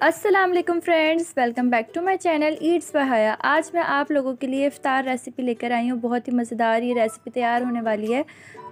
अस्सलाम वालेकुम friends, welcome back to my channel eats by Haya. आज मैं आप लोगों के लिए इफ्तार रेसिपी लेकर आई हूँ। बहुत ही मज़ेदार ये रेसिपी तैयार होने वाली है,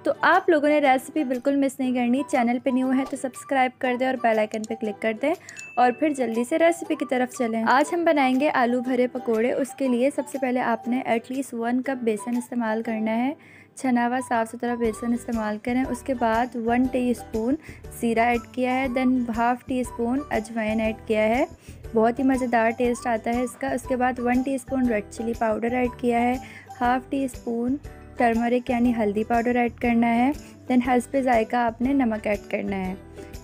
तो आप लोगों ने रेसिपी बिल्कुल मिस नहीं करनी। चैनल पे न्यू है तो सब्सक्राइब कर दें और बेल आइकन पे क्लिक कर दें और फिर जल्दी से रेसिपी की तरफ चलें। आज हम बनाएंगे आलू भरे पकोड़े। उसके लिए सबसे पहले आपने एटलीस्ट 1 कप बेसन इस्तेमाल करना है। छना हुआ साफ़ सुथरा बेसन इस्तेमाल करें। उसके बाद 1 टीस्पून ज़ीरा ऐड किया है, देन हाफ़ टी स्पून अजवाइन ऐड किया है। बहुत ही मज़ेदार टेस्ट आता है इसका। उसके बाद 1 teaspoon red chilli powder add किया है, हाफ़ टी स्पून टर्मरिक यानी हल्दी पाउडर ऐड करना है, देन हस्बे ज़ायका आपने नमक ऐड करना है।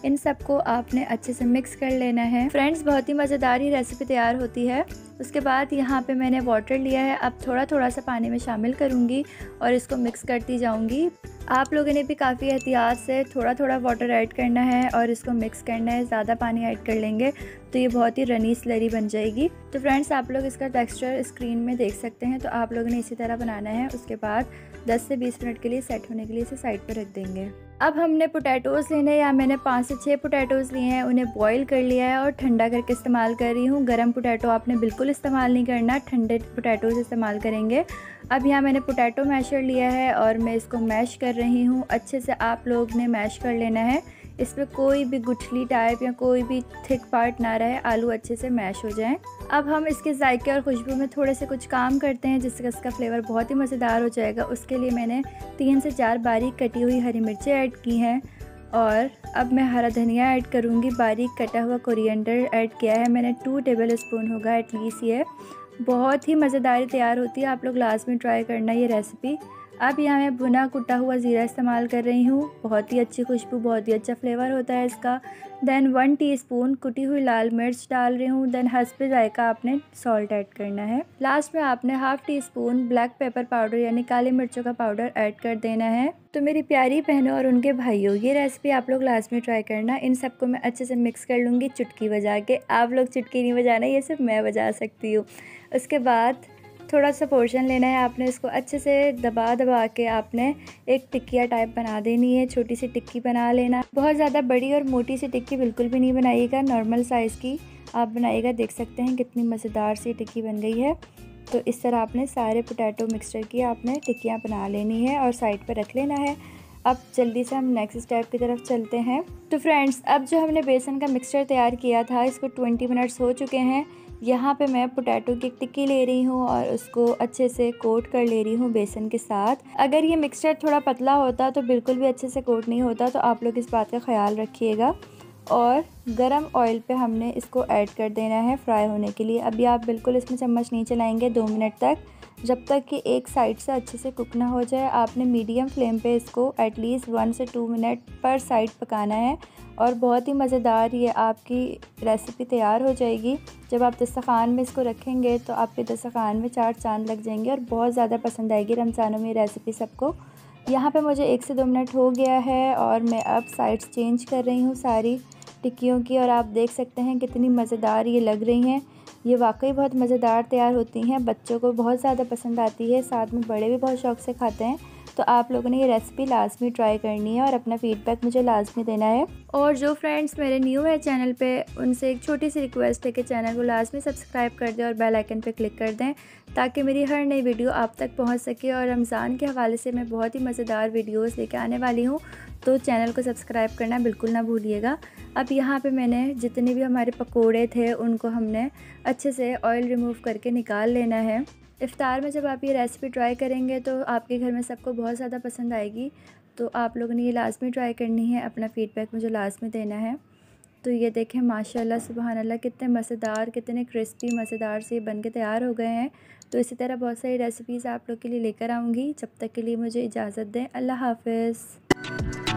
इन सबको आपने अच्छे से मिक्स कर लेना है। फ्रेंड्स, बहुत ही मज़ेदार ही रेसिपी तैयार होती है। उसके बाद यहाँ पे मैंने वाटर लिया है, अब थोड़ा थोड़ा सा पानी में शामिल करूँगी और इसको मिक्स करती जाऊँगी। आप लोगों ने भी काफ़ी एहतियात से थोड़ा थोड़ा वाटर ऐड करना है और इसको मिक्स करना है। ज़्यादा पानी ऐड कर लेंगे तो ये बहुत ही रनी स्लरी बन जाएगी। तो फ्रेंड्स, आप लोग इसका टेक्सचर स्क्रीन में देख सकते हैं, तो आप लोगों ने इसी तरह बनाना है। उसके बाद 10 से 20 मिनट के लिए सेट होने के लिए इसे साइड पर रख देंगे। अब हमने पोटैटोज़ लेने, या मैंने 5 से 6 पोटैटोज़ लिए हैं, उन्हें बॉईल कर लिया है और ठंडा करके इस्तेमाल कर रही हूँ। गरम पोटैटो आपने बिल्कुल इस्तेमाल नहीं करना, ठंडे पोटैटोज़ इस्तेमाल करेंगे। अब यहाँ मैंने पोटैटो मैशर लिया है और मैं इसको मैश कर रही हूँ। अच्छे से आप लोग ने मैश कर लेना है। इसमें कोई भी गुठली टाइप या कोई भी थिक पार्ट ना रहे, आलू अच्छे से मैश हो जाएं। अब हम इसके जायके और खुशबू में थोड़े से कुछ काम करते हैं, जिससे इसका फ्लेवर बहुत ही मज़ेदार हो जाएगा। उसके लिए मैंने 3 से 4 बारीक कटी हुई हरी मिर्चें ऐड की हैं और अब मैं हरा धनिया ऐड करूँगी। बारीक कटा हुआ कोरिएंडर ऐड किया है मैंने, 2 टेबल स्पून होगा एटलीस्ट। ये बहुत ही मज़ेदार तैयार होती है, आप लोग लास्ट में ट्राई करना ये रेसिपी। अब यहाँ मैं भुना कुटा हुआ ज़ीरा इस्तेमाल कर रही हूँ। बहुत ही अच्छी खुशबू, बहुत ही अच्छा फ्लेवर होता है इसका। देन 1 टीस्पून कुटी हुई लाल मिर्च डाल रही हूँ। देन हस्बे ज़ायका आपने सॉल्ट ऐड करना है। लास्ट में आपने half tea spoon black pepper powder यानी काली मिर्चों का पाउडर ऐड कर देना है। तो मेरी प्यारी बहनों और उनके भाइयों, ये रेसिपी आप लोग लास्ट में ट्राई करना। इन सबको मैं अच्छे से मिक्स कर लूँगी चुटकी बजा के। आप लोग चुटकी नहीं बजाना, ये सिर्फ मैं बजा सकती हूँ। उसके बाद थोड़ा सा पोर्शन लेना है आपने, इसको अच्छे से दबा दबा के आपने एक टिक्किया टाइप बना देनी है। छोटी सी टिक्की बना लेना, बहुत ज़्यादा बड़ी और मोटी सी टिक्की बिल्कुल भी नहीं बनाइएगा, नॉर्मल साइज़ की आप बनाइएगा। देख सकते हैं कितनी मज़ेदार सी टिक्की बन गई है। तो इस तरह आपने सारे पोटैटो मिक्सचर की आपने टिक्कियाँ बना लेनी है और साइड पर रख लेना है। अब जल्दी से हम नेक्स्ट स्टेप की तरफ चलते हैं। तो फ्रेंड्स, अब जो हमने बेसन का मिक्सचर तैयार किया था, इसको 20 मिनट्स हो चुके हैं। यहाँ पे मैं पोटैटो की एक टिक्की ले रही हूँ और उसको अच्छे से कोट कर ले रही हूँ बेसन के साथ। अगर ये मिक्सचर थोड़ा पतला होता तो बिल्कुल भी अच्छे से कोट नहीं होता, तो आप लोग इस बात का ख्याल रखिएगा। और गरम ऑयल पे हमने इसको ऐड कर देना है फ्राई होने के लिए। अभी आप बिल्कुल इसमें चम्मच नहीं चलाएंगे 2 मिनट तक, जब तक कि एक साइड से अच्छे से कुक ना हो जाए। आपने मीडियम फ्लेम पे इसको एटलीस्ट 1 से 2 मिनट पर साइड पकाना है और बहुत ही मज़ेदार ये आपकी रेसिपी तैयार हो जाएगी। जब आप दस्तरखान में इसको रखेंगे तो आपके दस्तरखान में 4 चांद लग जाएंगे और बहुत ज़्यादा पसंद आएगी रमज़ानों में ये रेसिपी सबको। यहाँ पे मुझे 1 से 2 मिनट हो गया है और मैं अब साइड्स चेंज कर रही हूँ सारी टिक्कियों की, और आप देख सकते हैं कितनी मज़ेदार ये लग रही हैं। ये वाकई बहुत मज़ेदार तैयार होती हैं, बच्चों को बहुत ज़्यादा पसंद आती है, साथ में बड़े भी बहुत शौक़ से खाते हैं। तो आप लोगों ने ये रेसिपी लाजमी ट्राई करनी है और अपना फ़ीडबैक मुझे लाजमी देना है। और जो फ्रेंड्स मेरे न्यू है चैनल पे, उनसे एक छोटी सी रिक्वेस्ट है कि चैनल को लाजमी सब्सक्राइब कर दें और बेल आइकन पे क्लिक कर दें, ताकि मेरी हर नई वीडियो आप तक पहुंच सके। और रमज़ान के हवाले से मैं बहुत ही मज़ेदार वीडियोस लेके आने वाली हूँ, तो चैनल को सब्सक्राइब करना बिल्कुल ना भूलिएगा। अब यहाँ पे मैंने जितने भी हमारे पकोड़े थे उनको हमने अच्छे से ऑयल रिमूव करके निकाल लेना है। इफ़्तार में जब आप ये रेसिपी ट्राई करेंगे तो आपके घर में सबको बहुत ज़्यादा पसंद आएगी। तो आप लोगों ने ये लाजमी ट्राई करनी है, अपना फ़ीडबैक मुझे लाजमी देना है। तो ये देखें माशाल्लाह सुबहान अल्लाह, कितने मज़ेदार, कितने क्रिस्पी मज़ेदार से बन के तैयार हो गए हैं। तो इसी तरह बहुत सारी रेसिपीज़ आप लोग के लिए लेकर आऊँगी। जब तक के लिए मुझे इजाज़त दें, अल्लाह हाफ़िज़।